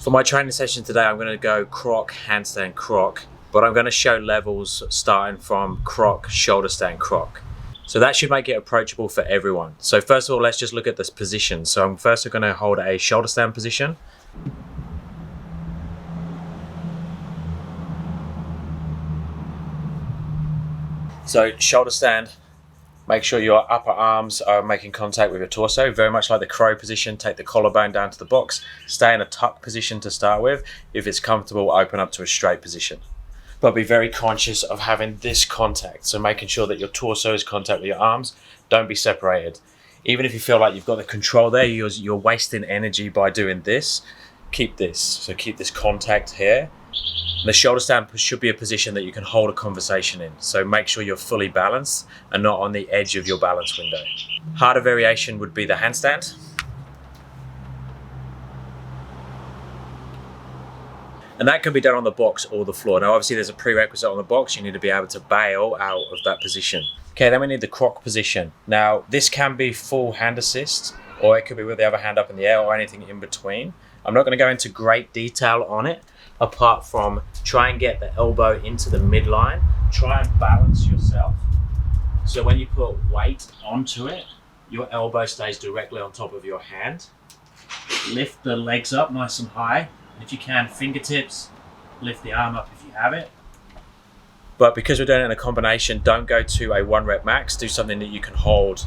For my training session today, I'm going to go Croc, Handstand, Croc, but I'm going to show levels starting from Croc, Shoulderstand, Croc. So that should make it approachable for everyone. So first of all, let's just look at this position. So I'm first going to hold a shoulder stand position. So shoulder stand, make sure your upper arms are making contact with your torso, very much like the crow position. Take the collarbone down to the box, stay in a tuck position to start with. If it's comfortable, open up to a straight position. But be very conscious of having this contact. So making sure that your torso is contact with your arms. Don't be separated. Even if you feel like you've got the control there, you're wasting energy by doing this. Keep this. So keep this contact here. And the shoulder stand should be a position that you can hold a conversation in. So make sure you're fully balanced and not on the edge of your balance window. Harder variation would be the handstand. And that can be done on the box or the floor. Now, obviously there's a prerequisite on the box. You need to be able to bail out of that position. Okay, then we need the croc position. Now, this can be full hand assist, or it could be with the other hand up in the air, or anything in between. I'm not gonna go into great detail on it, apart from try and get the elbow into the midline. Try and balance yourself. So when you put weight onto it, your elbow stays directly on top of your hand. Lift the legs up nice and high. If you can, fingertips, lift the arm up if you have it. But because we're doing it in a combination, don't go to a 1 rep max. Do something that you can hold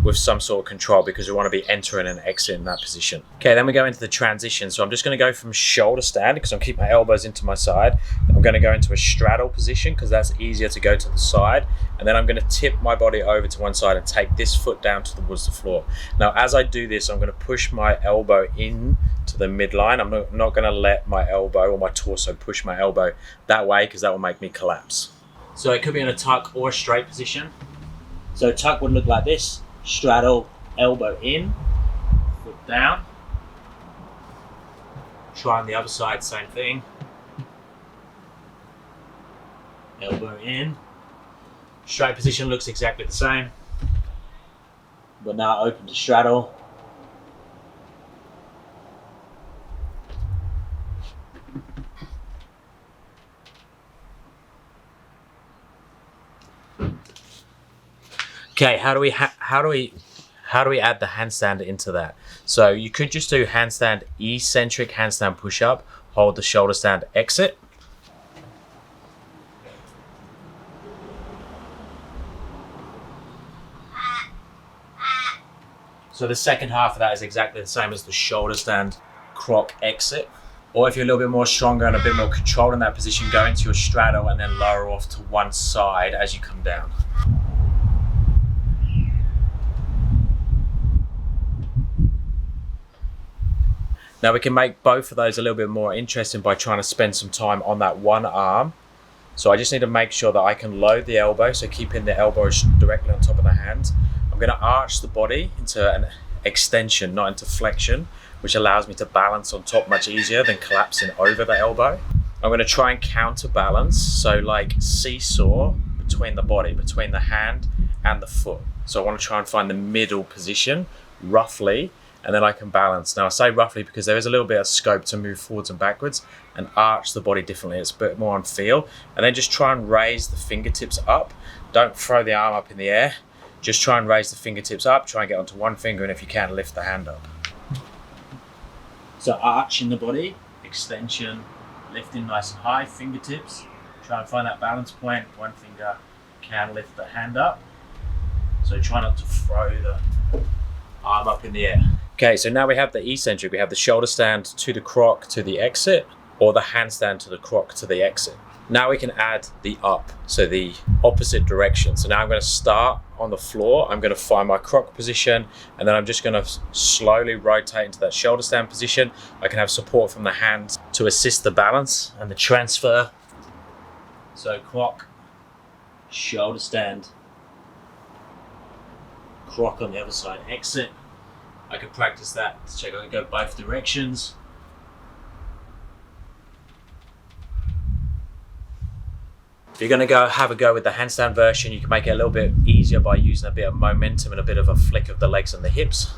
with some sort of control, because we want to be entering and exiting that position. Okay, then we go into the transition. So I'm just going to go from shoulder stand, because I'm keeping my elbows into my side. I'm going to go into a straddle position, because that's easier to go to the side. And then I'm going to tip my body over to one side and take this foot down towards the floor. Now, as I do this, I'm going to push my elbow in to the midline. I'm not going to let my elbow or my torso push my elbow that way, because that will make me collapse. So it could be in a tuck or a straight position. So tuck would look like this. Straddle, elbow in, foot down. Try on the other side, same thing. Elbow in. Straight position looks exactly the same. But now open to straddle. Okay, how do we add the handstand into that? So you could just do handstand eccentric handstand push up, hold the shoulder stand, exit. So the second half of that is exactly the same as the shoulder stand croc exit. Or if you're a little bit more stronger and a bit more controlled in that position, go into your straddle and then lower off to one side as you come down. Now we can make both of those a little bit more interesting by trying to spend some time on that one arm. So I just need to make sure that I can load the elbow, so keeping the elbow directly on top of the hand. I'm going to arch the body into an extension, not into flexion, which allows me to balance on top much easier than collapsing over the elbow. I'm going to try and counterbalance, so like seesaw between the body, between the hand and the foot. So I want to try and find the middle position, roughly, and then I can balance. Now I say roughly because there is a little bit of scope to move forwards and backwards and arch the body differently. It's a bit more on feel. And then just try and raise the fingertips up. Don't throw the arm up in the air. Just try and raise the fingertips up. Try and get onto one finger, and if you can, lift the hand up. So arching the body, extension, lifting nice and high, fingertips. Try and find that balance point. One finger can lift the hand up. So try not to throw the arm up in the air. Okay, so now we have the eccentric. We have the shoulder stand to the croc to the exit, or the handstand to the croc to the exit. Now we can add the up, so the opposite direction. So now I'm going to start on the floor. I'm going to find my croc position, and then I'm just going to slowly rotate into that shoulder stand position. I can have support from the hands to assist the balance and the transfer. So croc, shoulder stand, croc on the other side, exit. I could practice that to check I can go both directions. If you're going to go have a go with the handstand version, you can make it a little bit easier by using a bit of momentum and a bit of a flick of the legs and the hips.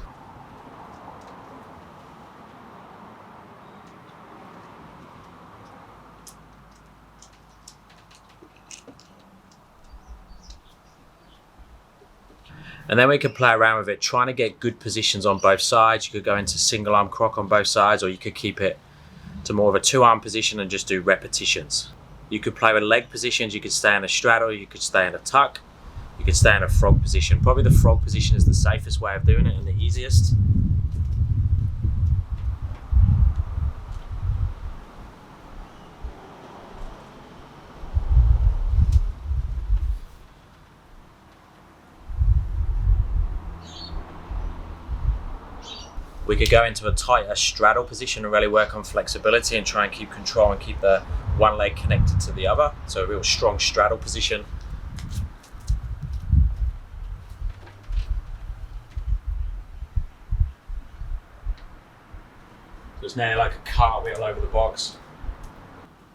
And then we can play around with it, trying to get good positions on both sides. You could go into single arm croc on both sides, or you could keep it to more of a 2-arm position and just do repetitions. You could play with leg positions. You could stay in a straddle, you could stay in a tuck, you could stay in a frog position. Probably the frog position is the safest way of doing it and the easiest. We could go into a tighter straddle position and really work on flexibility and try and keep control and keep the one leg connected to the other. So a real strong straddle position. So it's now like a cartwheel over the box.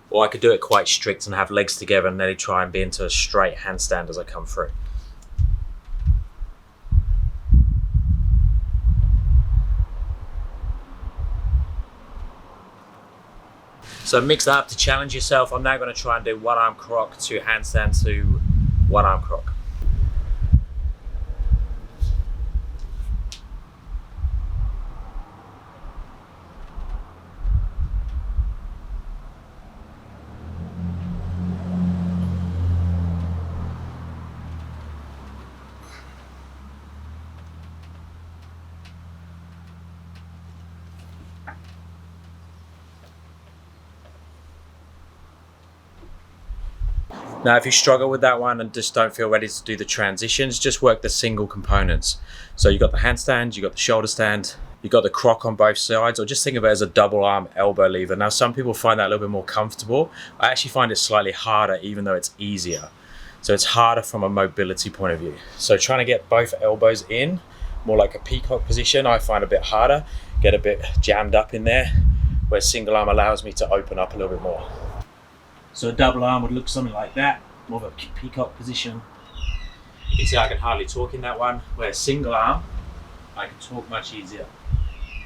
Or I could do it quite strict and have legs together and nearly try and be into a straight handstand as I come through. So mix that up to challenge yourself. I'm now going to try and do 1-arm croc to handstand to 1-arm croc. Now, if you struggle with that one and just don't feel ready to do the transitions, just work the single components. So you've got the handstand, you've got the shoulder stand, you've got the croc on both sides, or just think of it as a double arm elbow lever. Now, some people find that a little bit more comfortable. I actually find it slightly harder, even though it's easier. So it's harder from a mobility point of view. So trying to get both elbows in, more like a peacock position, I find a bit harder, get a bit jammed up in there, where single arm allows me to open up a little bit more. So a double arm would look something like that, more of a peacock position. You can see I can hardly talk in that one, where single arm, I can talk much easier.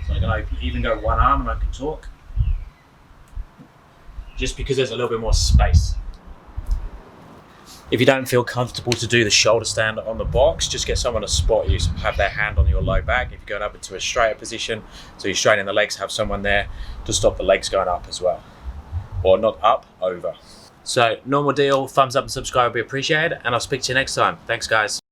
So I can even go 1 arm and I can talk, just because there's a little bit more space. If you don't feel comfortable to do the shoulder stand on the box, just get someone to spot you, so have their hand on your low back. If you're going up into a straighter position, so you're straightening the legs, have someone there to stop the legs going up as well. Or not up, over. So normal deal, thumbs up and subscribe would be appreciated, and I'll speak to you next time. Thanks guys.